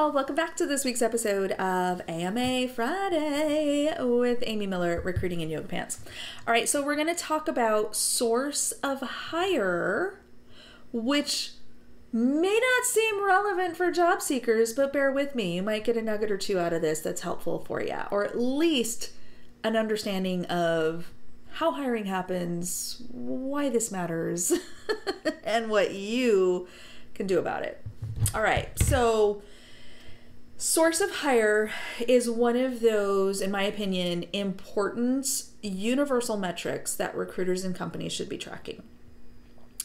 y'all. Welcome back to this week's episode of AMA Friday with Amy Miller, Recruiting in Yoga Pants. All right, so we're going to talk about source of hire, which may not seem relevant for job seekers, but bear with me. You might get a nugget or two out of this that's helpful for you, or at least an understanding of how hiring happens, why this matters, and what you can do about it. All right, so source of hire is one of those, in my opinion, important universal metrics that recruiters and companies should be tracking.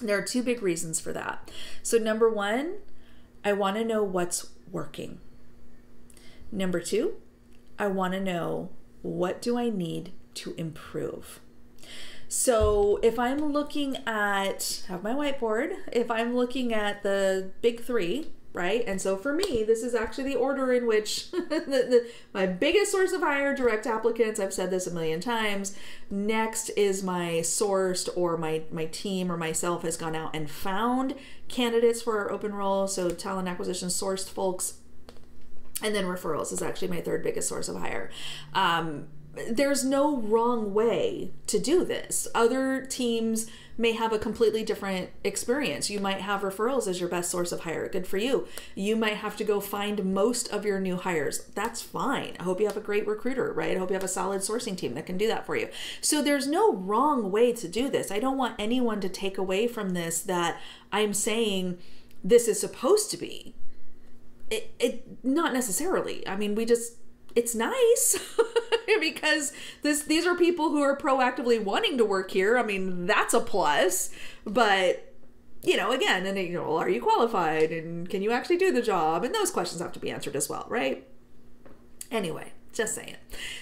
There are two big reasons for that. So number one, I want to know what's working. Number two, I want to know what do I need to improve. So if I'm looking at, have my whiteboard, if I'm looking at the big three, right? And so for me, this is actually the order in which my biggest source of hire, direct applicants. I've said this a million times. Next is my sourced, or my team or myself has gone out and found candidates for our open role. So talent acquisition sourced folks. And then referrals is actually my third biggest source of hire. There's no wrong way to do this. Other teams may have a completely different experience. You might have referrals as your best source of hire. Good for you. You might have to go find most of your new hires. That's fine. I hope you have a great recruiter, right? I hope you have a solid sourcing team that can do that for you. So there's no wrong way to do this. I don't want anyone to take away from this that I'm saying this is supposed to be. It not necessarily. I mean, it's nice because these are people who are proactively wanting to work here. I mean, that's a plus. But, again, and well, are you qualified, and can you actually do the job? And those questions have to be answered as well, right? Anyway, just saying.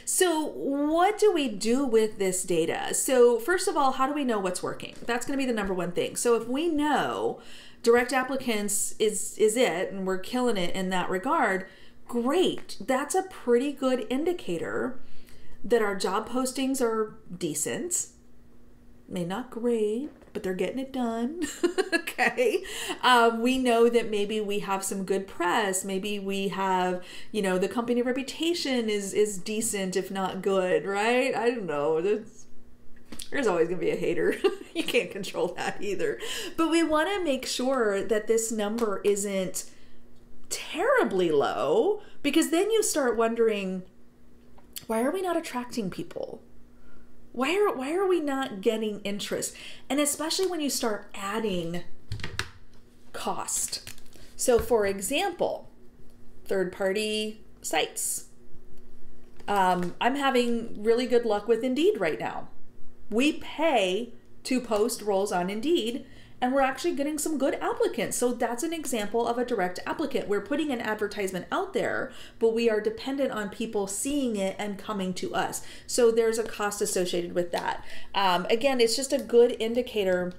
So what do we do with this data? So first of all, how do we know what's working? That's going to be the number one thing. So if we know direct applicants is it, and we're killing it in that regard, great. That's a pretty good indicator that our job postings are decent. May not great, but they're getting it done. Okay. We know that maybe we have some good press. Maybe we have, the company reputation is decent, if not good, right? I don't know. There's always going to be a hater. You can't control that either. But we want to make sure that this number isn't terribly low, because then you start wondering, why are we not attracting people? Why are we not getting interest? And especially when you start adding cost. So for example, third-party sites. I'm having really good luck with Indeed right now. We pay to post roles on Indeed, and we're actually getting some good applicants. So that's an example of a direct applicant. We're putting an advertisement out there, but we are dependent on people seeing it and coming to us. So there's a cost associated with that. Again, it's just a good indicator,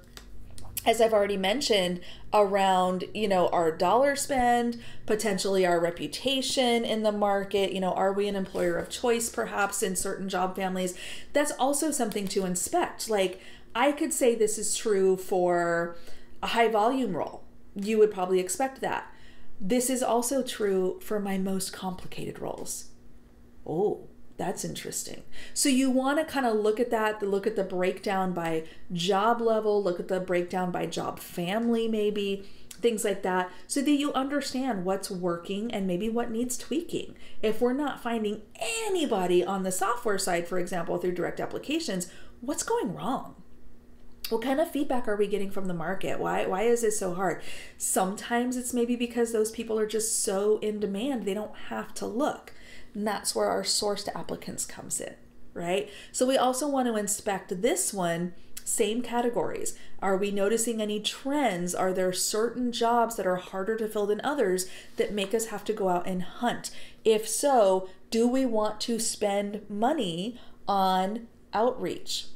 as I've already mentioned, around, our dollar spend, potentially our reputation in the market. Are we an employer of choice perhaps in certain job families? That's also something to inspect. Like, I could say this is true for a high volume role. You would probably expect that. This is also true for my most complicated roles. Oh, that's interesting. So you want to kind of look at that, look at the breakdown by job level, look at the breakdown by job family, maybe things like that, so that you understand what's working and maybe what needs tweaking. If we're not finding anybody on the software side, for example, through direct applications, what's going wrong? What kind of feedback are we getting from the market? Why is this so hard? Sometimes it's maybe because those people are just so in demand, they don't have to look. And that's where our sourced applicants comes in, right? So we also want to inspect this one, same categories. Are we noticing any trends? Are there certain jobs that are harder to fill than others that make us have to go out and hunt? If so, do we want to spend money on outreach?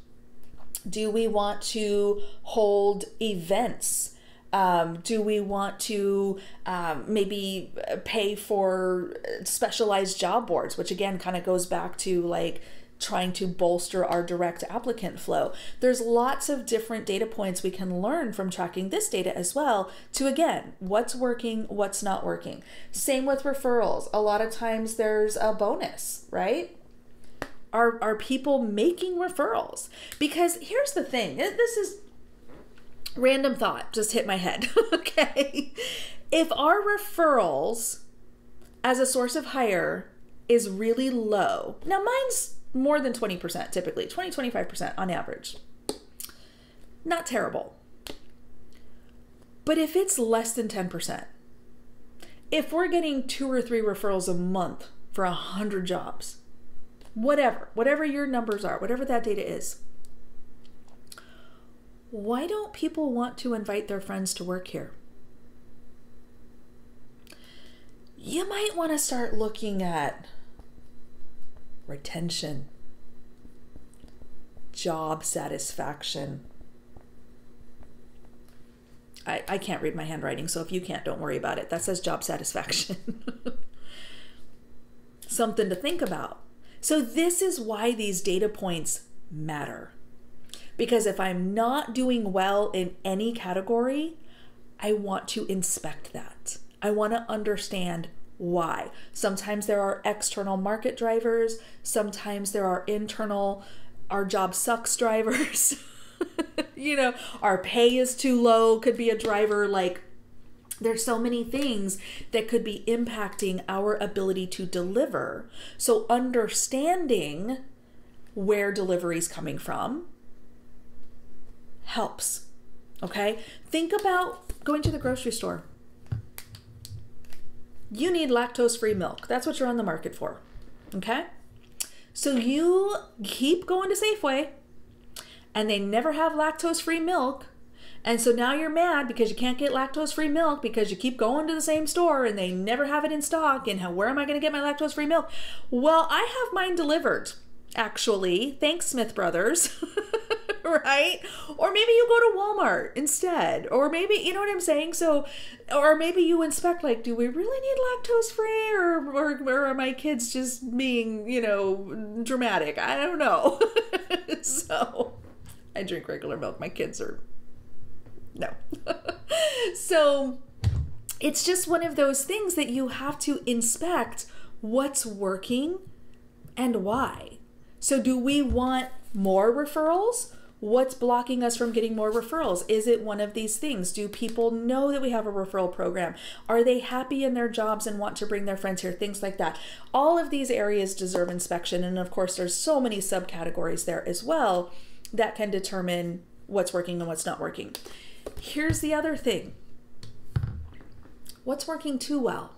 Do we want to hold events? Do we want to maybe pay for specialized job boards, which again kind of goes back to like trying to bolster our direct applicant flow. There's lots of different data points we can learn from tracking this data as well to, again, what's working, what's not working. Same with referrals. A lot of times there's a bonus, right? Are people making referrals? Because here's the thing, this is random thought, just hit my head, okay? If our referrals as a source of hire is really low, now mine's more than 20% typically, 20-25% on average. Not terrible. But if it's less than 10%, if we're getting 2 or 3 referrals a month for 100 jobs, whatever your numbers are, whatever that data is, why don't people want to invite their friends to work here? You might want to start looking at retention, job satisfaction. I can't read my handwriting, so if you can't, don't worry about it. That says job satisfaction. Something to think about. So this is why these data points matter. Because if I'm not doing well in any category, I want to inspect that. I want to understand why. Sometimes there are external market drivers. Sometimes there are internal, our job sucks drivers. You know, our pay is too low could be a driver. Like, there's so many things that could be impacting our ability to deliver. So understanding where delivery is coming from helps. Okay? Think about going to the grocery store. You need lactose-free milk. That's what you're on the market for. Okay? So you keep going to Safeway and they never have lactose-free milk. And so now you're mad because you can't get lactose-free milk because you keep going to the same store and they never have it in stock. And where am I going to get my lactose-free milk? Well, I have mine delivered, actually. Thanks, Smith Brothers. Right? Or maybe you go to Walmart instead. Or maybe, you know what I'm saying? So, or maybe you inspect, like, do we really need lactose free? Or are my kids just being, you know, dramatic? I don't know. So, I drink regular milk. My kids are, no. So, it's just one of those things that you have to inspect what's working and why. So, do we want more referrals? What's blocking us from getting more referrals? Is it one of these things? Do people know that we have a referral program? Are they happy in their jobs and want to bring their friends here? Things like that. All of these areas deserve inspection. And of course, there's so many subcategories there as well that can determine what's working and what's not working. Here's the other thing. What's working too well?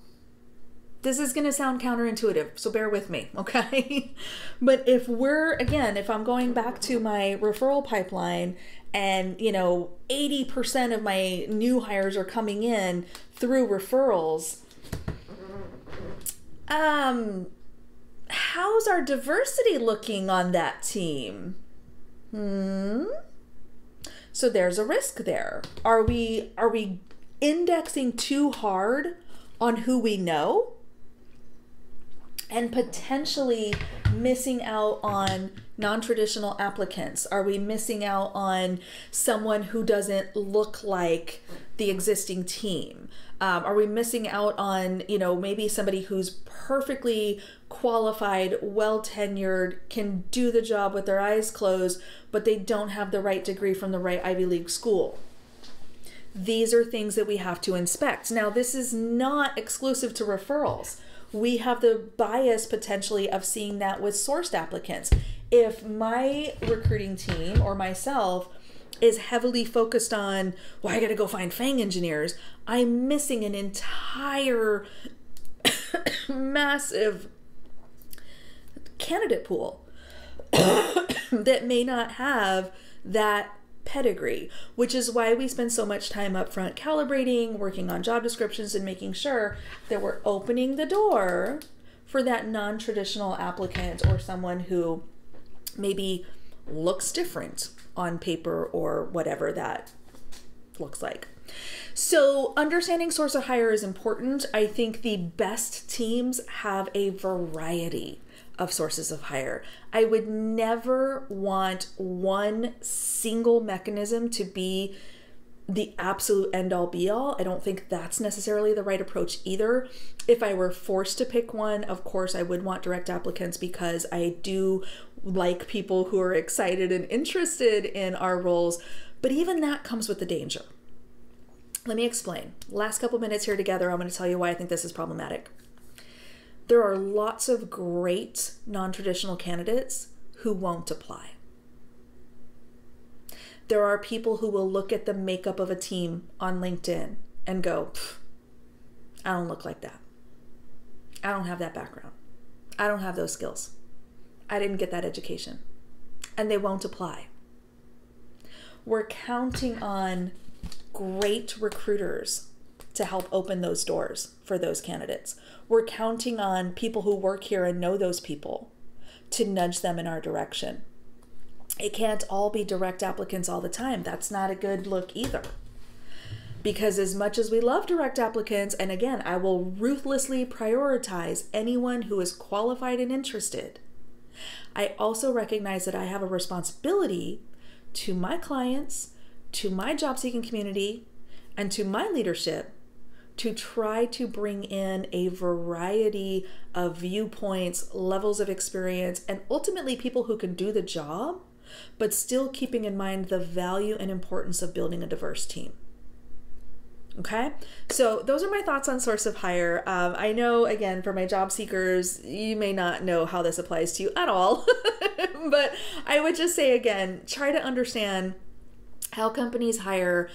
This is going to sound counterintuitive, so bear with me, okay? But if I'm going back to my referral pipeline and, you know, 80% of my new hires are coming in through referrals, how's our diversity looking on that team? So there's a risk there. Are we indexing too hard on who we know? And potentially missing out on non-traditional applicants? Are we missing out on someone who doesn't look like the existing team? Are we missing out on, you know, maybe somebody who's perfectly qualified, well tenured, can do the job with their eyes closed, but they don't have the right degree from the right Ivy League school? These are things that we have to inspect. Now, this is not exclusive to referrals. We have the bias potentially of seeing that with sourced applicants. If my recruiting team or myself is heavily focused on, well, I got to go find FANG engineers, I'm missing an entire massive candidate pool that may not have that pedigree, which is why we spend so much time up front calibrating, working on job descriptions, and making sure that we're opening the door for that non-traditional applicant or someone who maybe looks different on paper or whatever that looks like. So understanding source of hire is important. I think the best teams have a variety of sources of hire. I would never want one single mechanism to be the absolute end all be all. I don't think that's necessarily the right approach either. If I were forced to pick one, of course, I would want direct applicants because I do like people who are excited and interested in our roles. But even that comes with the danger. Let me explain. Last couple minutes here together, I'm going to tell you why I think this is problematic. There are lots of great non-traditional candidates who won't apply. There are people who will look at the makeup of a team on LinkedIn and go, I don't look like that. I don't have that background. I don't have those skills. I didn't get that education. And they won't apply. We're counting on great recruiters to help open those doors for those candidates. We're counting on people who work here and know those people to nudge them in our direction. It can't all be direct applicants all the time. That's not a good look either. Because as much as we love direct applicants, and again, I will ruthlessly prioritize anyone who is qualified and interested, I also recognize that I have a responsibility to my clients, to my job seeking community, and to my leadership to try to bring in a variety of viewpoints, levels of experience, and ultimately people who can do the job, but still keeping in mind the value and importance of building a diverse team. Okay, so those are my thoughts on source of hire. I know, again, for my job seekers, you may not know how this applies to you at all, but I would just say, again, try to understand how companies hire.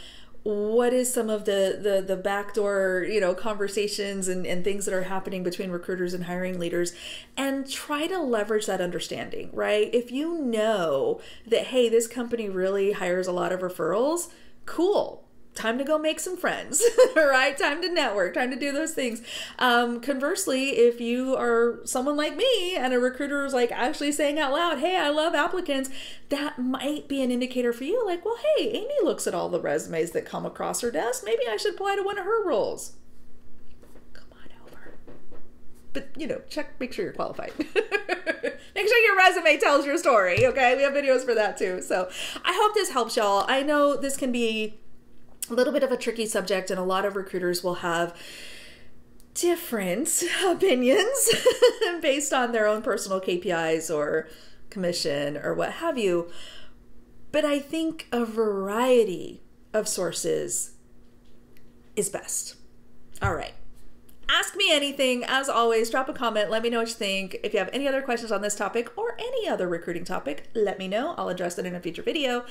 What is some of the backdoor, conversations and things that are happening between recruiters and hiring leaders, and try to leverage that understanding, right? If you know that, hey, this company really hires a lot of referrals, cool. Time to go make some friends, right? Time to network, time to do those things. Conversely, if you are someone like me and a recruiter is like actually saying out loud, hey, I love applicants, that might be an indicator for you. Like, well, hey, Amy looks at all the resumes that come across her desk. Maybe I should apply to one of her roles. Come on over. But, check, make sure you're qualified. Make sure your resume tells your story, okay? We have videos for that too. So I hope this helps y'all. I know this can be a little bit of a tricky subject, and a lot of recruiters will have different opinions based on their own personal KPIs or commission or what have you. But I think a variety of sources is best. All right. Ask me anything. As always, drop a comment. Let me know what you think. If you have any other questions on this topic or any other recruiting topic, let me know. I'll address it in a future video.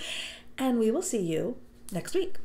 And we will see you next week.